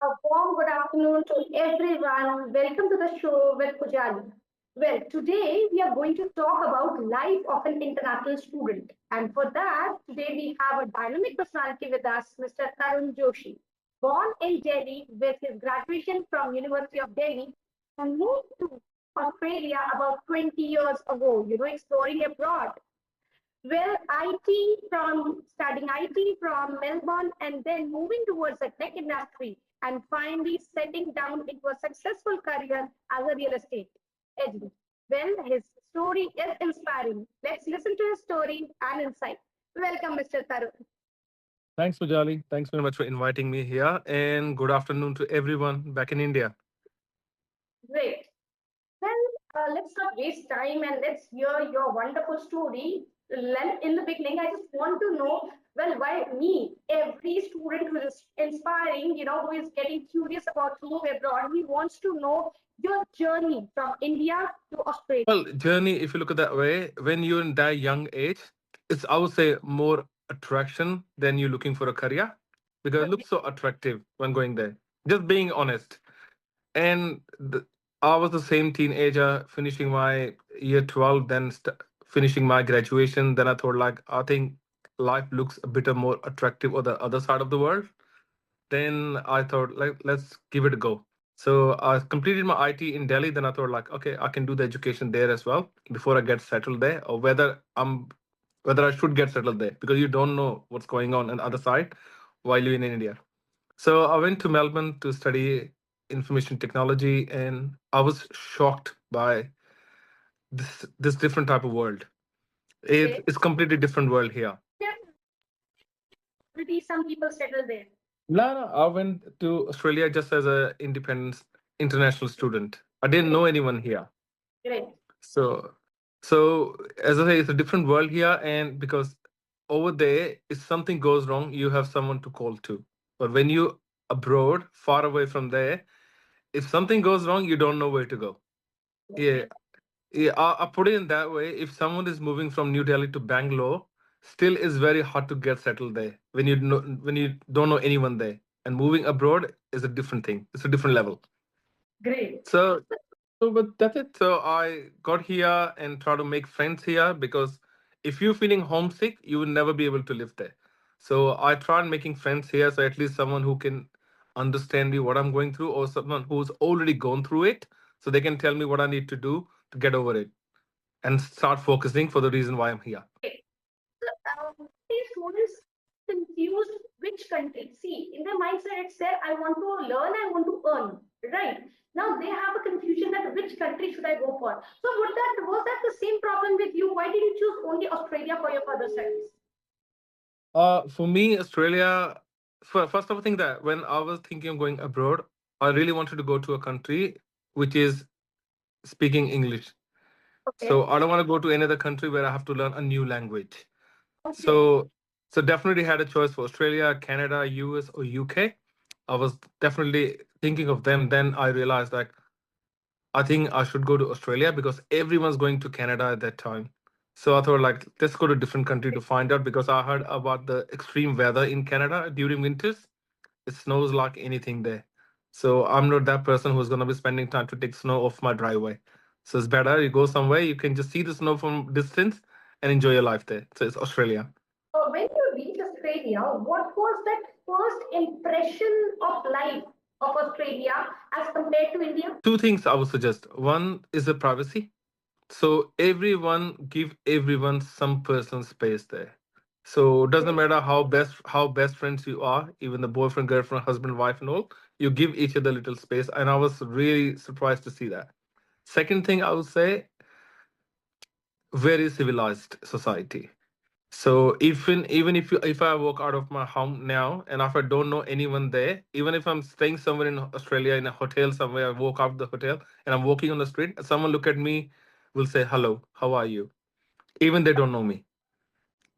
A warm good afternoon to everyone. Welcome to the show with Pujali. Well, today we are going to talk about life of an international student. And for that, today we have a dynamic personality with us, Mr. Tarun Joshi. Born in Delhi with his graduation from University of Delhi and moved to Australia about 20 years ago, exploring abroad. Well, IT from studying IT from Melbourne and then moving towards the tech industry and finally settling down into a successful career as a real estate agent. Well, his story is inspiring. Let's listen to his story and insight. Welcome, Mr. Tarun. Thanks, Pujali. Thanks very much for inviting me here. And good afternoon to everyone back in India. Great. Well, let's not waste time and let's hear your wonderful story. In the beginning, I just want to know, well, why me? Every student who is inspiring, who is getting curious about to move abroad, he wants to know your journey from India to Australia. Well, journey, if you look at that way, when you're in that young age, it's, I would say, more attraction than you looking for a career because it looks so attractive when going there. Just being honest. And I was the same teenager finishing my year 12, then finishing my graduation. Then I thought, like, I think life looks a bit more attractive on the other side of the world. Then I thought, like, let's give it a go. So I completed my IT in Delhi. Then I thought, like, okay, I can do the education there as well before I get settled there, or whether I should get settled there because you don't know what's going on the other side while you're in India. So I went to Melbourne to study information technology, and I was shocked by this different type of world. Okay. It's completely different world here. Yes, already some people settle there. No, no, I went to Australia just as a independent international student. I didn't know anyone here. Great. So, so as I say, it's a different world here, and because over there, if something goes wrong, you have someone to call to. But when you abroad, far away from there, if something goes wrong, you don't know where to go. Yeah, yeah. I put it in that way. If someone is moving from New Delhi to Bangalore, still is very hard to get settled there when you don't know anyone there. And moving abroad is a different thing. It's a different level. Great. So, but that's it. So I got here and try to make friends here because if you're feeling homesick, you will never be able to live there. So I tried making friends here, so at least someone who can understand me what I'm going through, or someone who's already gone through it, so they can tell me what I need to do to get over it and start focusing for the reason why I'm here. Okay. So, these students confused which country. See, in their mindset, it said, I want to learn, I want to earn. Right. Now they have a confusion that which country should I go for. So was that the same problem with you? Why did you choose only Australia for your further studies? For me, Australia. First of all, I think that when I was thinking of going abroad, I really wanted to go to a country which is speaking English. Okay. So I don't want to go to another country where I have to learn a new language. Okay. So definitely had a choice for Australia, Canada, US, or UK. I was definitely thinking of them. Then I realized like I think I should go to Australia because everyone's going to Canada at that time. So I thought like let's go to a different country to find out because I heard about the extreme weather in Canada during winters. It snows like anything there. So I'm not that person who's gonna be spending time to take snow off my driveway. So it's better you go somewhere you can just see the snow from distance and enjoy your life there. So it's Australia. When you reach Australia, what was that first impression of life of Australia as compared to India? Two things I would suggest. One is the privacy. So everyone give everyone some personal space there. So it doesn't matter how best friends you are, even the boyfriend, girlfriend, husband, wife, and all, you give each other little space. And I was really surprised to see that. Second thing I would say, very civilized society. So even if I walk out of my home now and if I don't know anyone there, even if I'm staying somewhere in Australia in a hotel somewhere, I walk out the hotel and I'm walking on the street, someone look at me, will say hello, how are you? Even they don't know me.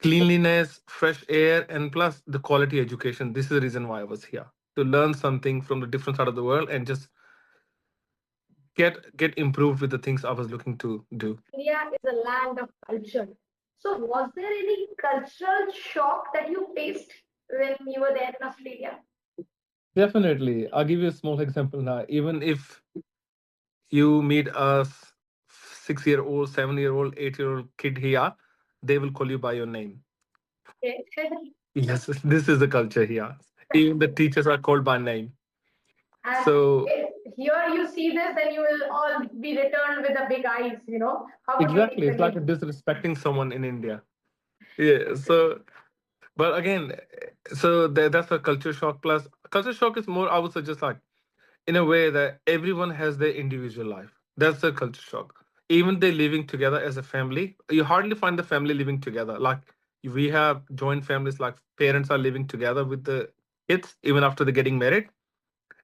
Cleanliness, fresh air, and plus the quality education. This is the reason why I was here to learn something from the different side of the world and just get improved with the things I was looking to do. India is a land of culture. So, was there any cultural shock that you faced when you were there in Australia? Definitely. I'll give you a small example now. Even if you meet a 6 year old, 7 year old, 8 year old kid here, they will call you by your name. Okay. Yes, this is the culture here. Even the teachers are called by name. And So if here you see this, then you will all be returned with a big eyes, you know. How would you take exactly, the it's like a name? disrespecting someone in India. Yeah. So, but again, so that's a culture shock. Plus, culture shock is more, I would suggest, like in a way that everyone has their individual life. That's a culture shock. Even they living together as a family, you hardly find the family living together. Like we have joint families, like parents are living together with the kids even after they're getting married.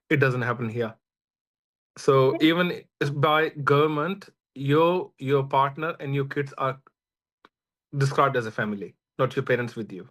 It doesn't happen here. So even by government, your partner and your kids are described as a family, not your parents with you.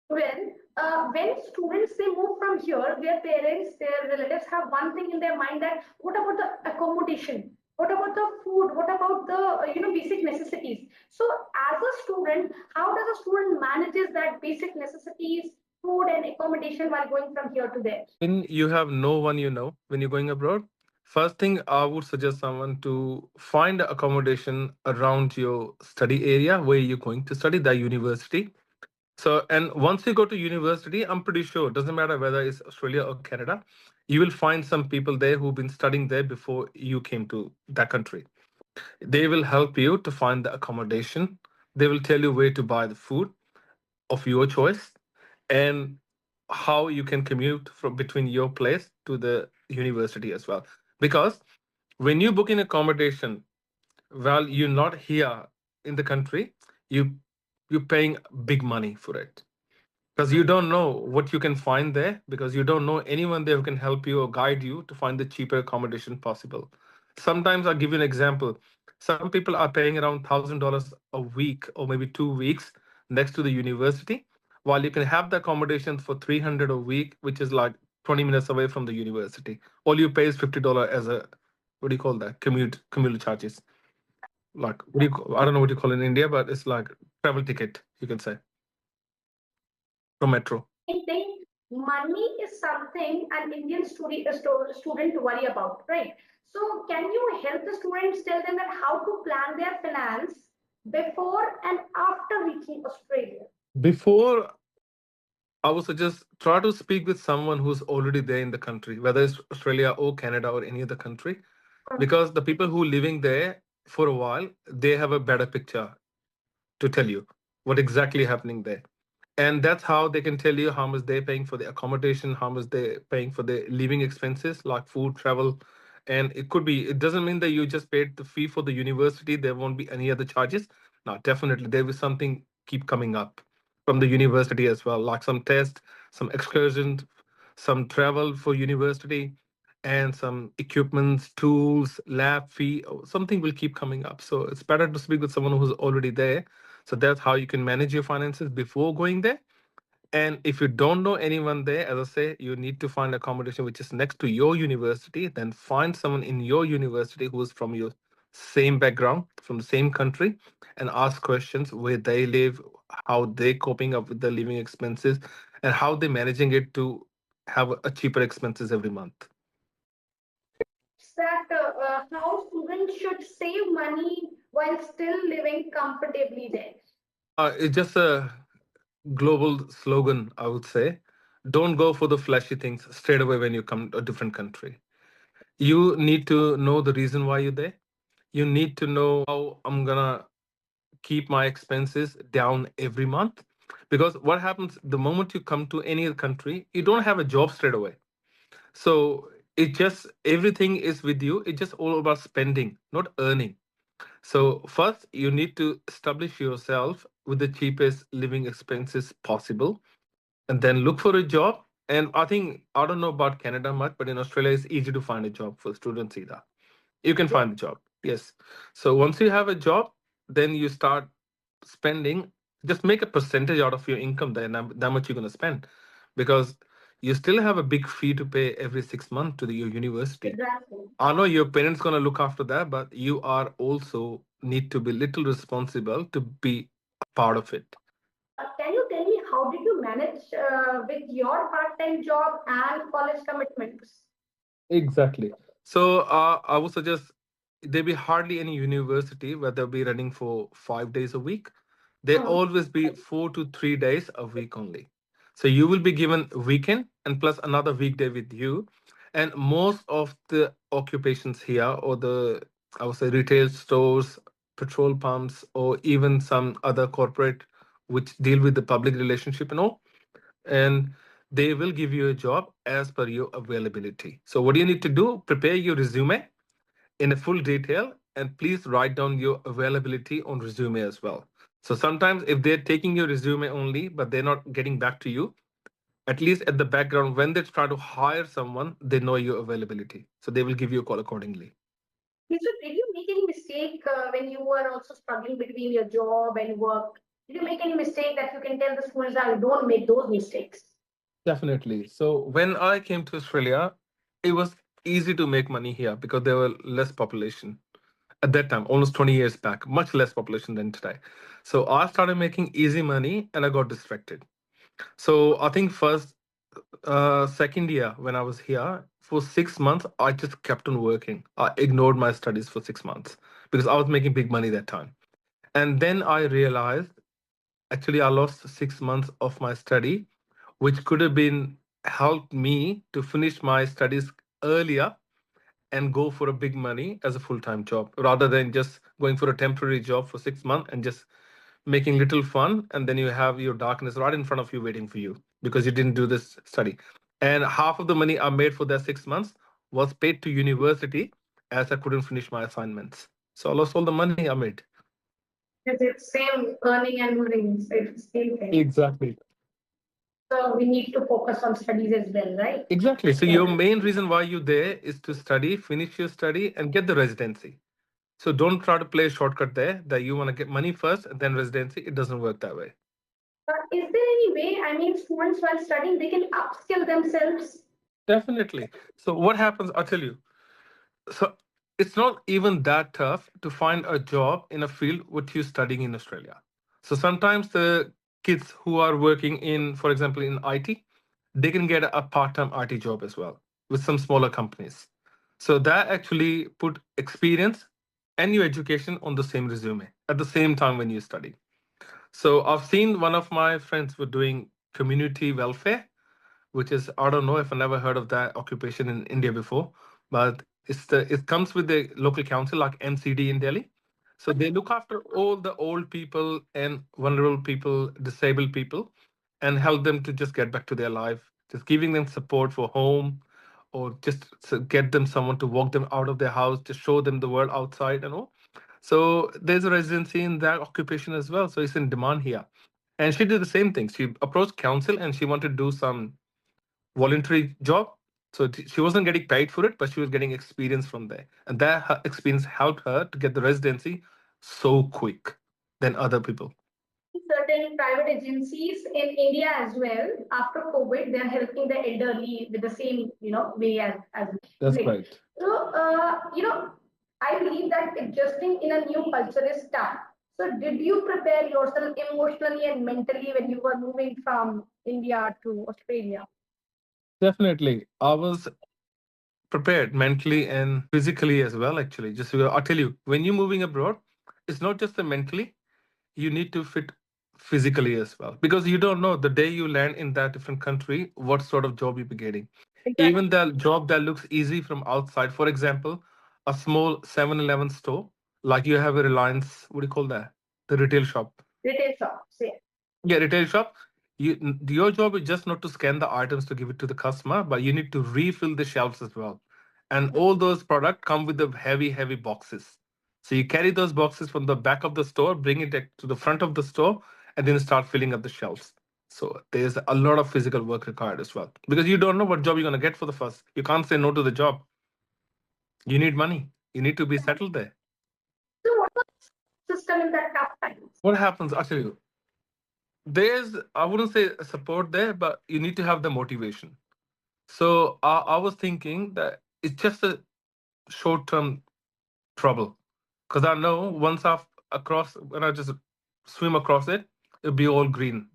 When students they move from here, their parents, their relatives have one thing in their mind that what about the accommodation? What about the food? What about the basic necessities? So as a student, how does a student manages that basic necessities, food and accommodation while going from here to there? When you have no one you know when you're going abroad, first thing I would suggest someone to find accommodation around your study area where you're going to study, the university. So, and once you go to university, I'm pretty sure, doesn't matter whether it's Australia or Canada, you will find some people there who've been studying there before you came to that country. They will help you to find the accommodation. They will tell you where to buy the food of your choice and how you can commute from between your place to the university as well. Because when you book in accommodation while you're not here in the country, you you're paying big money for it because you don't know what you can find there, because you don't know anyone there who can help you or guide you to find the cheaper accommodation possible. Sometimes I'll give you an example. Some people are paying around $1,000 a week or maybe 2 weeks next to the university, while you can have the accommodation for 300 a week, which is like 20 minutes away from the university. All you pay is $50 as a, what do you call that, commute charges. Like, what do you I don't know what you call it in India, but it's like travel ticket, you can say, from metro. I think money is something an Indian student worry about, right? So can you help the students tell them that how to plan their finance before and after reaching Australia? Before, I would suggest try to speak with someone who's already there in the country, whether it's Australia or Canada or any other country, because the people who living there for a while, they have a better picture to tell you what exactly happening there. And that's how they can tell you how much they're paying for the accommodation, how much they're paying for the living expenses like food, travel. And it could be, it doesn't mean that you just paid the fee for the university, there won't be any other charges. No, definitely there is something keep coming up from the university as well, like some test, some excursions, some travel for university, and some equipments, tools, lab fee, or something will keep coming up. So it's better to speak with someone who's already there. So that's how you can manage your finances before going there. And if you don't know anyone there, as I say, you need to find accommodation which is next to your university. Then find someone in your university who is from your same background, from the same country, and ask questions where they live, how they coping up with the living expenses, and how they managing it to have a cheaper expenses every month. It's that how students should save money while still living comfortably there. It's just a global slogan, I would say. Don't go for the flashy things straight away when you come to a different country. You need to know the reason why you're there. You need to know how I'm gonna keep my expenses down every month. Because what happens the moment you come to any other country, you don't have a job straight away. So it just everything is with you. It's just all about spending, not earning. So first you need to establish yourself with the cheapest living expenses possible, and then look for a job. And I think I don't know about Canada much, but in Australia it's easy to find a job for students either. You can find a job. Yes. So once you have a job, then you start spending. Just make a percentage out of your income then that much you're gonna spend. Because you still have a big fee to pay every 6 months to your university. Exactly. I know your parents gonna look after that, but you are also need to be little responsible to be a part of it. Can you tell me how did you manage with your part-time job and college commitments? Exactly. So I would suggest there be hardly any university where they'll be running for 5 days a week. They Hmm. always be 4 to 3 days a week only. So you will be given a weekend and plus another weekday with you. And most of the occupations here, or the I would say retail stores, petrol pumps, or even some other corporate which deal with the public relationship and all, and they will give you a job as per your availability. So what do you need to do? Prepare your resume in a full detail and please write down your availability on resume as well. So sometimes if they're taking your resume only but they're not getting back to you, at least at the background when they try to hire someone, they know your availability. So they will give you a call accordingly. Okay, so did you make any mistake when you were also struggling between your job and work? Did you make any mistake that you can tell the students that don't make those mistakes? Definitely. So when I came to Australia, it was easy to make money here because there were less population. At that time, almost 20 years back, much less population than today. So I started making easy money and I got distracted. So I think first, second year when I was here, for 6 months, I just kept on working. I ignored my studies for 6 months because I was making big money that time. And then I realized actually I lost 6 months of my study, which could have been helped me to finish my studies earlier and go for a big money as a full-time job rather than just going for a temporary job for 6 months and just making little fun, and then you have your darkness right in front of you waiting for you because you didn't do this study. And half of the money I made for that 6 months was paid to university as I couldn't finish my assignments. So I lost all the money I made. Because it's same earning and losing, so it's the same thing. Exactly. So we need to focus on studies as well, right? Exactly. So your main reason why you're there is to study, finish your study, and get the residency. So don't try to play a shortcut there that you want to get money first and then residency. It doesn't work that way. Is there any way, I mean, students while studying, they can upskill themselves? Definitely. So what happens? I'll tell you. So it's not even that tough to find a job in a field what you're studying in Australia. So sometimes the kids who are working in, for example, in IT, they can get a part-time IT job as well with some smaller companies. So that actually put experience and your education on the same resume at the same time when you study. So I've seen one of my friends were doing community welfare, which is I don't know if I never heard of that occupation in India before, but it comes with the local council like MCD in Delhi. So they look after all the old people and vulnerable people, disabled people, and help them to just get back to their life, just giving them support for home, or just to get them someone to walk them out of their house, just show them the world outside and all. So there's a residency in that occupation as well. So it's in demand here. And she did the same thing. She approached council and she wanted to do some voluntary job. So she wasn't getting paid for it, but she was getting experience from there. And that experience helped her to get the residency so quick than other people. Certain private agencies in India as well, after COVID, they're helping the elderly with the same, way as That's right. right. So, I believe that adjusting in a new culture is tough. So, did you prepare yourself emotionally and mentally when you were moving from India to Australia? Definitely. I was prepared mentally and physically as well, actually. Just because I'll tell you, when you're moving abroad, it's not just the mentally, you need to fit physically as well because you don't know the day you land in that different country what sort of job you'll be getting. Even Exactly. the job that looks easy from outside, for example, a small 7-Eleven store, like you have a Reliance, what do you call that, the retail shop. Retail shops, yeah. Yeah, retail shop. Your job is just not to scan the items to give it to the customer, but you need to refill the shelves as well. And all those products come with the heavy boxes. So you carry those boxes from the back of the store, bring it to the front of the store, and then start filling up the shelves. So there's a lot of physical work required as well because you don't know what job you're gonna get for the first. You can't say no to the job. You need money. You need to be settled there. So, what was the system in that tough times? What happens? I'll tell you. There's I wouldn't say support there, but you need to have the motivation. So I was thinking that it's just a short-term trouble because I know once I've across when I just swim across it, it'll be all green.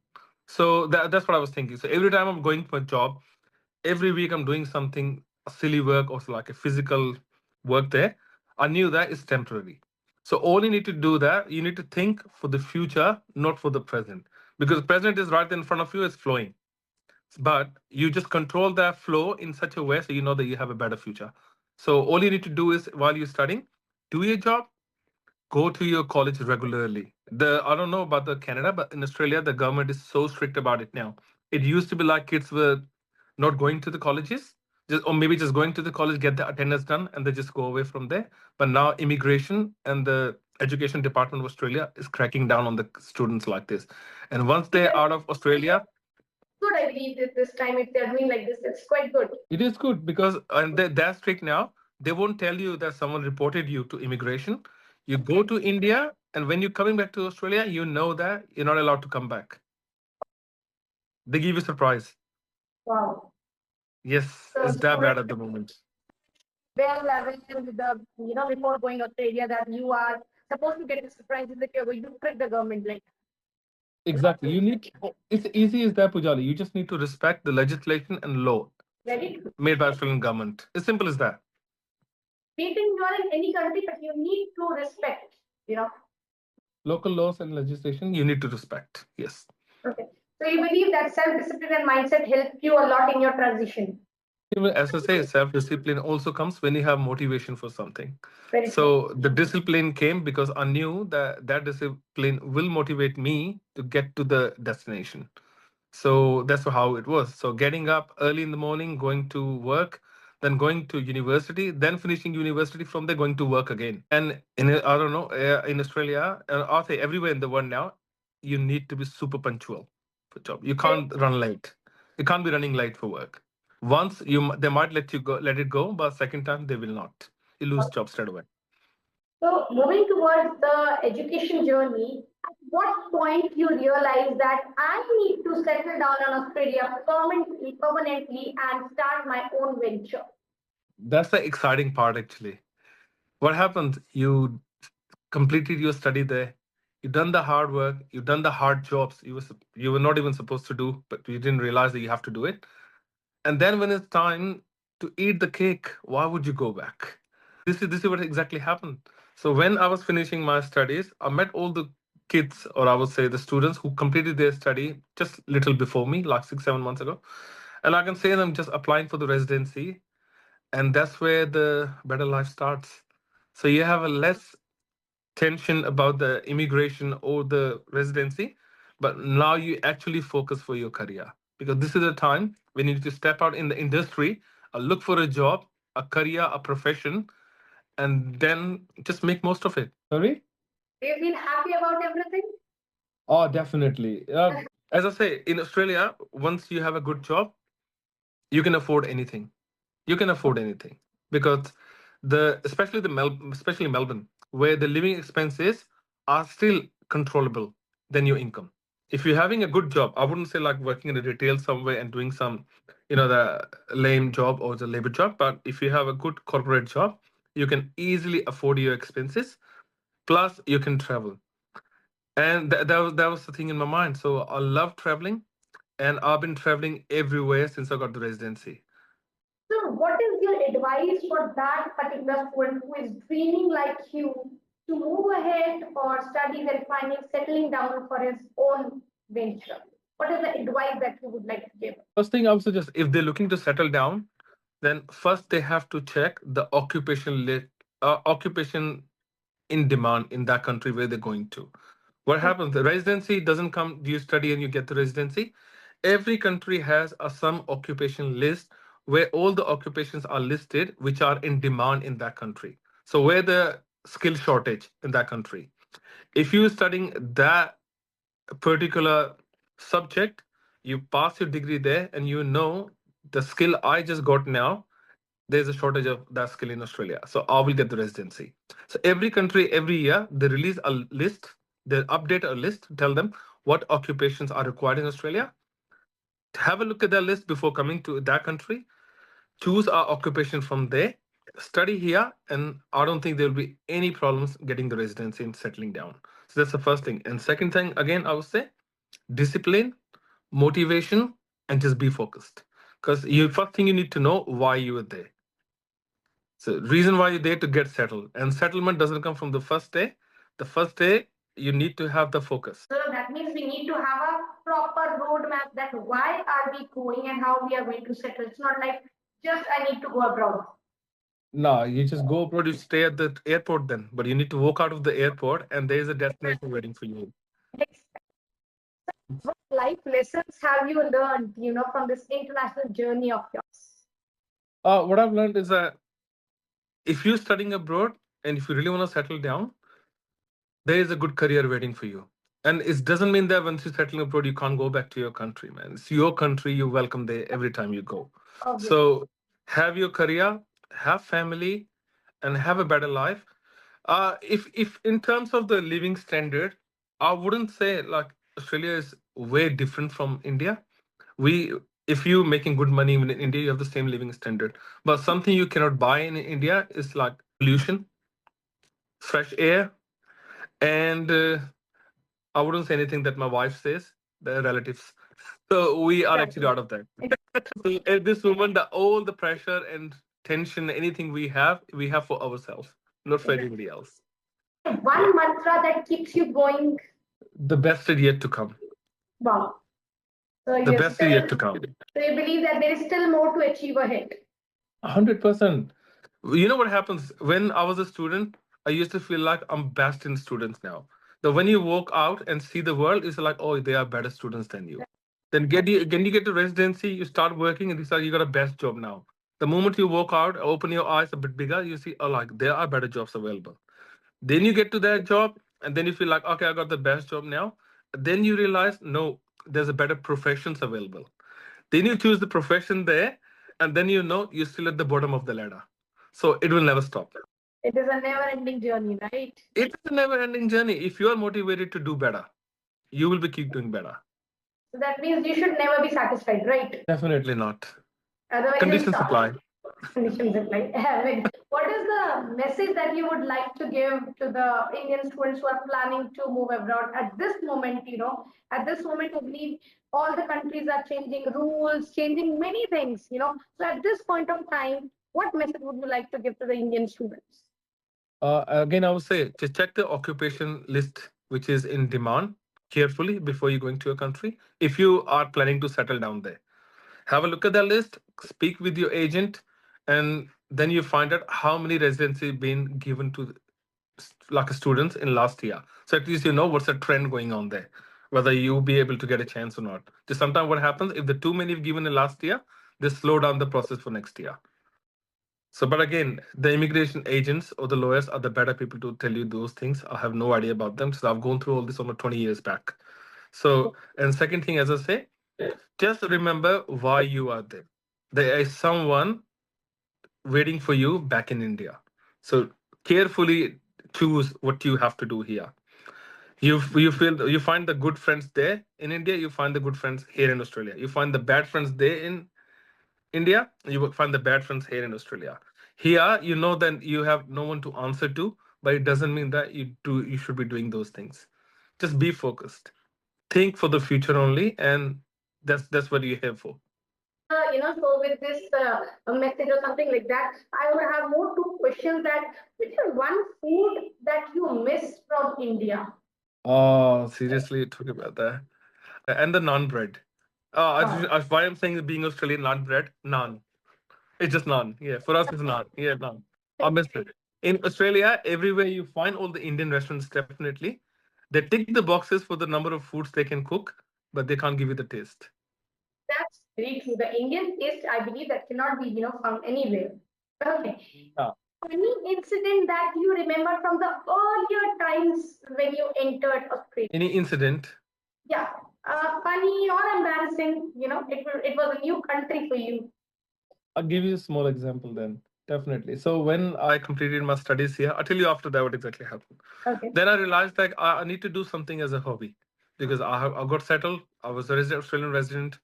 So that's what I was thinking. So every time I'm going for a job, every week I'm doing something silly work or like a physical work there. I knew that is temporary. So all you need to do that, you need to think for the future, not for the present. Because present is right in front of you, it's flowing. But you just control that flow in such a way so you know that you have a better future. So all you need to do is while you're studying, do your job, go to your college regularly. The I don't know about the Canada, but in Australia, the government is so strict about it now. It used to be like kids were not going to the colleges, just or maybe just going to the college, get the attendance done, and they just go away from there. But now immigration and the education department of Australia is cracking down on the students like this. And once they're out of Australia, Good, I believe that this time if they're doing like this, it's quite good. it is good because and they're strict now. They won't tell you that someone reported you to immigration. You go to India, and when you're coming back to Australia, you know that you're not allowed to come back. They give you surprise. Wow. Yes, So it's that bad students at the moment. well aware with the before going Australia that you are supposed to get the surprises that you're going to trick the government like Exactly. You need. It's easy as that, Pujali. You just need to respect the legislation and law very made by Australian government. As simple as that. beating you are in any country, but you need to respect, you know. Local laws and legislation you need to respect. Yes. Okay. So you believe that self-discipline and mindset help you a lot in your transition. Even as I say, self discipline also comes when you have motivation for something. Very true. So the discipline came because I knew that that discipline will motivate me to get to the destination. So that's how it was. So getting up early in the morning, going to work, then going to university, then finishing university, from there going to work again. And in I don't know, in Australia, I say everywhere in the world now, you need to be super punctual for job. You Very can't run late. You can't be running late for work. Once they might let you go, let it go, but second time they will not. You lose job straight away. So, moving towards the education journey, at what point you realize that I need to settle down in Australia permanently and start my own venture? That's the exciting part, actually. What happens? You completed your study there. You've done the hard work. You've done the hard jobs you were not even supposed to do, but you didn't realize that you have to do it. And then when it's time to eat the cake, why would you go back? This is what exactly happened. So when I was finishing my studies, I met all the kids, or I would say the students who completed their study just little before me, like 6 7 months ago. And I can say them just applying for the residency, and that's where the better life starts. So you have a less tension about the immigration or the residency, but now you actually focus for your career, because this is a time when you need to step out in the industry, look for a job, a career, a profession, and then just make most of it. Sorry? Do you feel happy about everything? Oh, definitely. As I say, in Australia, once you have a good job, you can afford anything. You can afford anything because especially Melbourne, where the living expenses are still controllable than your income. If you're having a good job, I wouldn't say like working in a retail somewhere and doing some, the lame job or the labor job, but if you have a good corporate job, you can easily afford your expenses. Plus, you can travel, and that was the thing in my mind. So I love traveling, and I've been traveling everywhere since I got the residency. So, what is your advice for that particular student who is dreaming like you to move ahead or studies and finding settling down for his own venture? What is the advice that you would like to give? First thing I would suggest, if they're looking to settle down, then first they have to check the occupation in demand in that country where they're going to. What happens? The residency doesn't come. You study and you get the residency. Every country has a some occupation list where all the occupations are listed which are in demand in that country. So where the skill shortage in that country. If you're studying that particular subject, you pass your degree there, and you know the skill I just got now, there's a shortage of that skill in Australia. So I will get the residency. So every country, every year, they release a list, they update a list, tell them what occupations are required in Australia. Have a look at that list before coming to that country. Choose our occupation from there. Study here, and I don't think there'll be any problems getting the residency and settling down. So that's the first thing. And second thing, again, I would say discipline, motivation, and just be focused. Because you first thing you need to know why you are there. So reason why you're there to get settled, and settlement doesn't come from the first day. The first day you need to have the focus. So that means we need to have a proper roadmap that why are we going and how we are going to settle. It's not like just I need to go abroad. No, you just go abroad, you stay at the airport then, but you need to walk out of the airport and there is a destination waiting for you. What life lessons have you learned, from this international journey of yours? What I've learned is that if you're studying abroad and if you really want to settle down, there is a good career waiting for you. And it doesn't mean that once you settle abroad, you can't go back to your country, man. It's your country, you're welcome there every time you go. Obviously. So have your career, have family, and have a better life. If in terms of the living standard, I wouldn't say like Australia is way different from India. We if you making good money in India, you have the same living standard. But something you cannot buy in India is like pollution, fresh air, and I wouldn't say anything that my wife says, the relatives. So we are actually Exactly. out of that. So at this moment, all the pressure and tension, anything we have for ourselves, not for Exactly. anybody else. One mantra that keeps you going. The best is yet to come. Wow. So The you're best is still, yet to come. so you believe that there is still more to achieve ahead. 100%. You know what happens when I was a student? I used to feel like I'm best in students now. The when you walk out and see the world, it's like, oh, they are better students than you. Then when you get to residency, you start working, and it's like you got a best job now. The moment you walk out, open your eyes a bit bigger, you see, oh, like there are better jobs available. Then you get to that job, and then you feel like, okay, I got the best job now. Then you realize, no, there's a better professions available. Then you choose the profession there, and then you know you're still at the bottom of the ladder. So it will never stop. It is a never ending journey, right? It's a never ending journey. If you are motivated to do better, you will be keep doing better. So that means you should never be satisfied, right? Definitely not. Otherwise, you'll Conditions stop. apply. Conditions apply. What is the message that you would like to give to the Indian students who are planning to move abroad at this moment? At this moment, I believe all the countries are changing rules, changing many things. So at this point of time, what message would you like to give to the Indian students? Again, I would say just check the occupation list which is in demand carefully before you go into a country. If you are planning to settle down there, have a look at that list, speak with your agent, and then you find out how many residency been given to like students in last year. So at least you know what's the trend going on there, whether you'll be able to get a chance or not. Just sometimes what happens if the too many given in last year, they slow down the process for next year. So, but again, the immigration agents or the lawyers are the better people to tell you those things. I have no idea about them. So I've gone through all this almost 20 years back. So, and second thing, as I say, just remember why you are there. There is someone waiting for you back in India. So carefully choose what you have to do here. You feel you find the good friends there in India. You find the good friends here in Australia. You find the bad friends there in India, you will find the bad friends here in Australia. Here, you know that you have no one to answer to, but it doesn't mean that you should be doing those things. Just be focused. Think for the future only, and that's what you're here for. So with this message or something like that, I would have more two questions that which is one food that you miss from India? Oh, seriously, talk about that. And the naan bread. Wow. Why I'm saying being Australian, naan bread, naan. It's just naan. Yeah, for us, it's naan. Yeah, naan. I missed it. In Australia, everywhere you find all the Indian restaurants, definitely, they tick the boxes for the number of foods they can cook, but they can't give you the taste. That's very true. The Indian taste, I believe, that cannot be, found anywhere. Okay. Yeah. Any incident that you remember from the earlier times when you entered Australia? Any incident? Yeah. Funny or embarrassing, it was a new country for you. I'll give you a small example then. Definitely. So when I completed my studies here, I'll tell you after that what exactly happened. Okay. Then I realized like I need to do something as a hobby because I got settled. I was a Australian resident,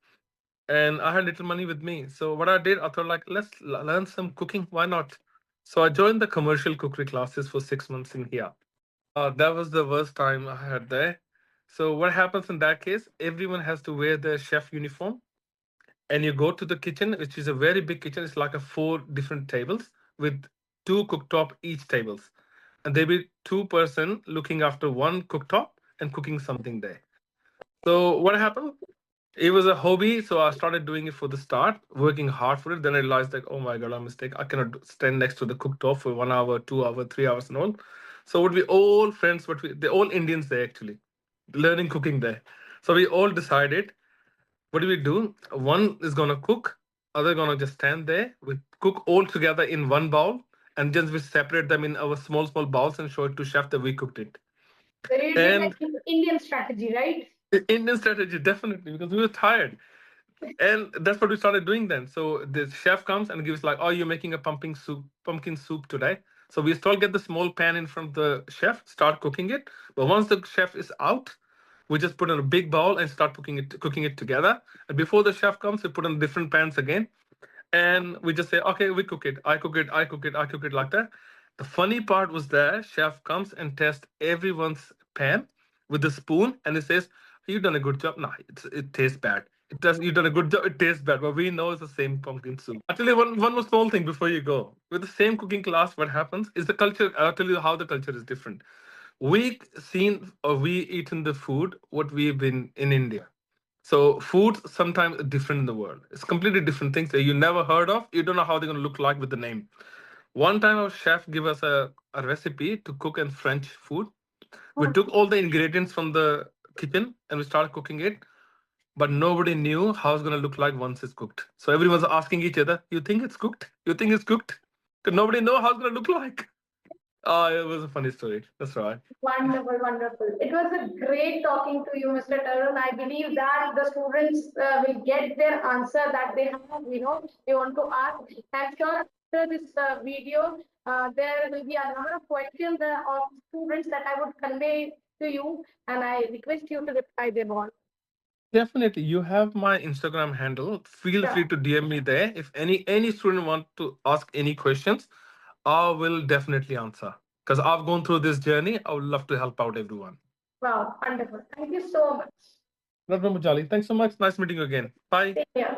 and I had little money with me. So what I did, I thought like let's learn some cooking. Why not? So I joined the commercial cookery classes for 6 months in here. That was the worst time I had there. So what happens in that case? Everyone has to wear the chef uniform, and you go to the kitchen, which is a very big kitchen. It's like a four different tables with two cooktop each tables, and there be two-person looking after one cooktop and cooking something there. So what happened? It was a hobby, so I started doing it for the start, working hard for it. Then I realized like, oh my god, I'm a mistake. I cannot stand next to the cooktop for 1 hour, 2 hour, 3 hours, and all. So would we all friends, but they're all Indians there actually, learning cooking there. So we all decided, what do we do? One is gonna cook, other gonna just stand there. We cook all together in one bowl, and just we separate them in our small small bowls and show it to chef that we cooked it. So you did like And Indian strategy, right? Indian strategy definitely because we were tired. And that's what we started doing then. So the chef comes and gives like, "Oh, you're making a pumpkin soup today." So we still get the small pan in front of the chef, start cooking it. But once the chef is out, we just put in a big bowl and start cooking it together. And before the chef comes, we put in different pans again, and we just say, "Okay, we cook it. I cook it. I cook it. I cook it," like that. The funny part was that chef comes and tests everyone's pan with a spoon, and he says, "You've done a good job." No, it tastes bad. It does. You've done a good job. It tastes bad, but we know it's the same pumpkin soup. I'll tell you one more small thing before you go. With the same cooking class, what happens is the culture. I'll tell you how the culture is different. We seen or we eaten the food what we've been in India. So foods sometimes are different in the world. It's completely different things that you never heard of. You don't know how they're gonna look like with the name. One time our chef gave us a recipe to cook in French food. We took all the ingredients from the kitchen and we started cooking it, but nobody knew how it's gonna look like once it's cooked. So everyone's asking each other, "You think it's cooked? You think it's cooked?" Because nobody know how it's gonna look like. Oh, it was a funny story. That's right. Wonderful, wonderful. It was a great talking to you, Mr. Tarun. I believe that the students will get their answer that they have, they want to ask. I'm sure after this video, there will be a number of questions of students that I would convey to you, and I request you to reply them all. Definitely, you have my Instagram handle. Feel Sure. free to DM me there. If any student want to ask any questions, I will definitely answer. Because I've gone through this journey, I would love to help out everyone. Wow, wonderful. Thank you so much. No problem, Charlie. Thanks so much. Nice meeting you again. Bye. Same here.